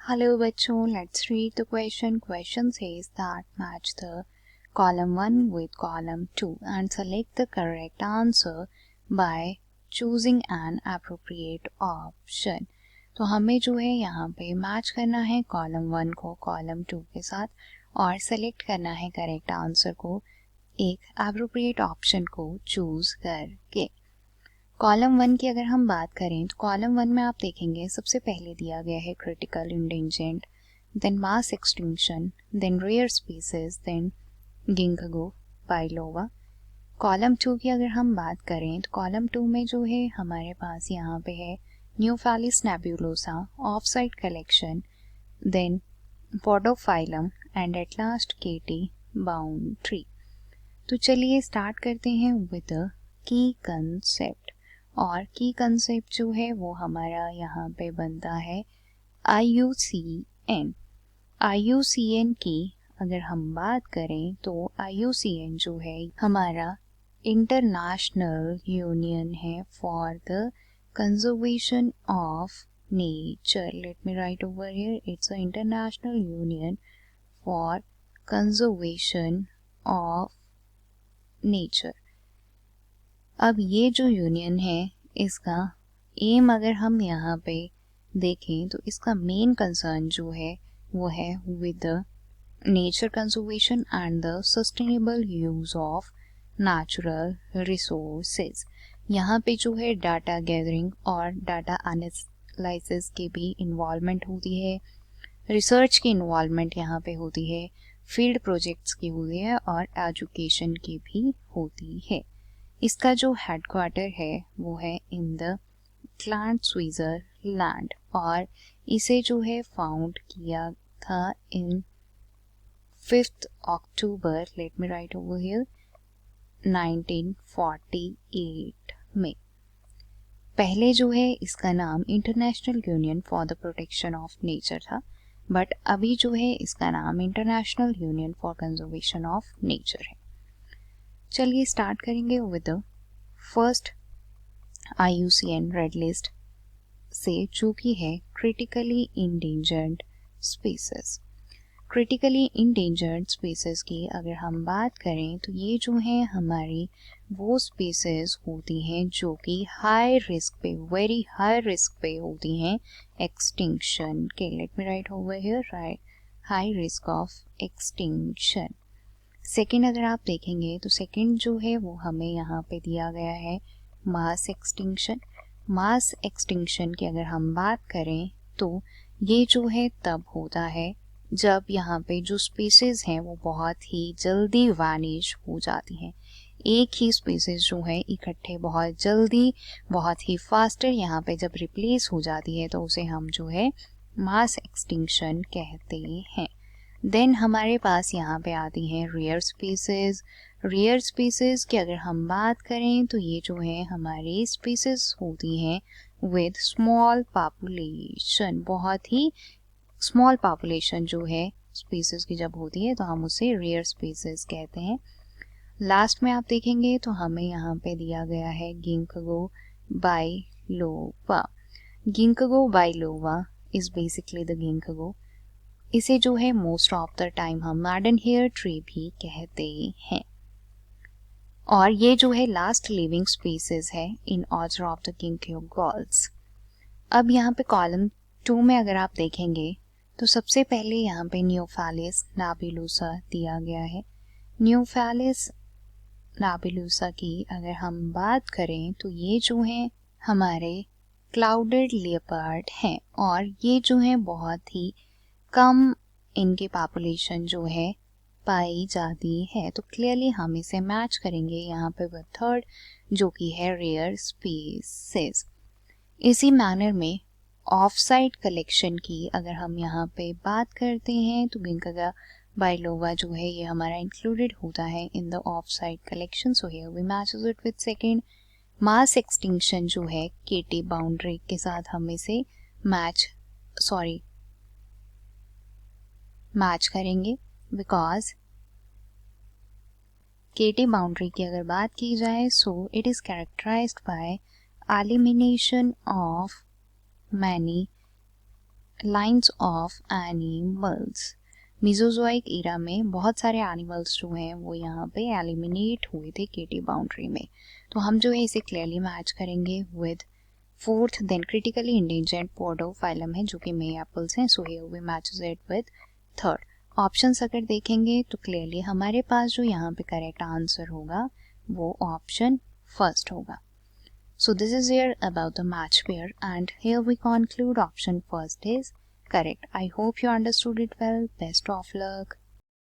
Hello बच्चों, let's read the question. Question says that match the column 1 with column 2 and select the correct answer by choosing an appropriate option. तो हमें जो है यहाँ पे match करना है कॉलम 1 को कॉलम 2 के साथ और सेलेक्ट करना है करेक्ट आंसर को एक एप्रोप्रिएट ऑप्शन को चूज करके। कॉलम 1 की अगर हम बात करें तो कॉलम 1 में आप देखेंगे सबसे पहले दिया गया है critical endangered, then mass extinction, then rare species, then ginkgo biloba. Column 2 की अगर हम बात करें तो कॉलम 2 में जो है हमारे पास यहाँ पे है neofelis nebulosa, off site collection, then podophyllum and at last KT boundary. तो चलिए स्टार्ट करते हैं विद द की कंसेप्ट। और की कंसेप्ट जो है वो हमारा यहाँ पे बनता है IUCN। IUCN की अगर हम बात करें तो IUCN जो है हमारा इंटरनेशनल यूनियन है for the conservation of nature. Let me right over here, it's a international union for conservation of nature. अब ये जो यूनियन है इसका एम अगर हम यहाँ पे देखें तो इसका मेन कंसर्न जो है वो है with the nature conservation and the sustainable use of natural resources. यहाँ पे जो है डाटा गैदरिंग और डाटा एनालिसिस की भी इन्वॉल्वमेंट होती है, रिसर्च की इन्वॉल्वमेंट यहाँ पे होती है, फील्ड प्रोजेक्ट्स की होती है और एजुकेशन की भी होती है। इसका जो हेडक्वार्टर है वो है इन द क्लांट स्विट्जरलैंड और इसे जो है फाउंड किया था इन 5th October, let me right over here, 1948 में। पहले जो है इसका नाम international union for the protection of nature था, बट अभी जो है इसका नाम international union for conservation of nature है। चलिए स्टार्ट करेंगे with the first IUCN red list से जो कि है critically endangered species. Critically endangered species की अगर हम बात करें तो ये जो है हमारी वो स्पीसीज होती हैं जो कि हाई रिस्क पे, वेरी हाई रिस्क पे होती हैं एक्सटिंक्शन के। Let me right over here, right, high risk of extinction. Second अगर आप देखेंगे तो सेकेंड जो है वो हमें यहाँ पे दिया गया है मास एक्सटिंक्शन। मास एक्सटिंक्शन की अगर हम बात करें तो ये जो है तब होता है जब यहाँ पे जो स्पीसीज हैं वो बहुत ही जल्दी वैनिश हो जाती हैं। एक ही स्पीसीज जो है इकट्ठे बहुत जल्दी, बहुत ही फास्टर यहाँ पे जब रिप्लेस हो जाती है तो उसे हम जो है मास एक्सटिंक्शन कहते हैं। देन हमारे पास यहाँ पे आती हैं रेयर स्पीसीज। रेयर स्पीसीज की अगर हम बात करें तो ये जो है हमारी स्पीसीज होती हैं विद स्मॉल पॉपुलेशन। बहुत ही स्मॉल पॉपुलेशन जो है स्पीसीज की जब होती है तो हम उसे रेयर स्पीसीज कहते हैं। लास्ट में आप देखेंगे तो हमें यहाँ पे दिया गया है गिंकगो बाइलोवा। गिंकगो बाइलोवा इज बेसिकली द गिंकगो। इसे जो है मोस्ट ऑफ द टाइम हम मैडन हेयर ट्री भी कहते हैं और ये जो है लास्ट लिविंग स्पीसीज है in order of the ginkgo girls. अब यहाँ पे कॉलम 2 में अगर आप देखेंगे तो सबसे पहले यहाँ पे न्यूफैलिस नेबुलोसा दिया गया है। न्यूफैलिस नेबुलोसा की अगर हम बात करें तो ये जो है हमारे क्लाउडेड लेपर्ड हैं और ये जो है बहुत ही कम इनकी पॉपुलेशन जो है पाई जाती है। तो क्लियरली हम इसे मैच करेंगे यहाँ पे विद थर्ड जो कि है रेयर स्पीसीज। इसी मैनर में ऑफ साइट कलेक्शन की अगर हम यहाँ पे बात करते हैं तो गिंकगो बाइलोवा जो है ये हमारा इंक्लूडेड होता है in the off site collection. So here we matches it with second. Mass extinction जो है केटी बाउंड्री के साथ हम इसे मैच करेंगे बिकॉज केटी बाउंड्री की अगर बात की जाए so it is characterized by elimination of many lines of animals. Mesozoic era में बहुत सारे एनिमल्स जो हैं वो यहाँ पे एलिमिनेट हुए थे केटी बाउंड्री में। तो हम जो है इसे क्लियरली मैच करेंगे with fourth, then critically endangered podophyllum है जो कि मे एप्पल्स हैं, so here we matches it with third. Options अगर देखेंगे तो क्लियरली हमारे पास जो यहाँ पे करेक्ट आंसर होगा वो ऑप्शन फर्स्ट होगा। So this is here about the match pair, and here we conclude option first is correct. I hope you understood it well. Best of luck.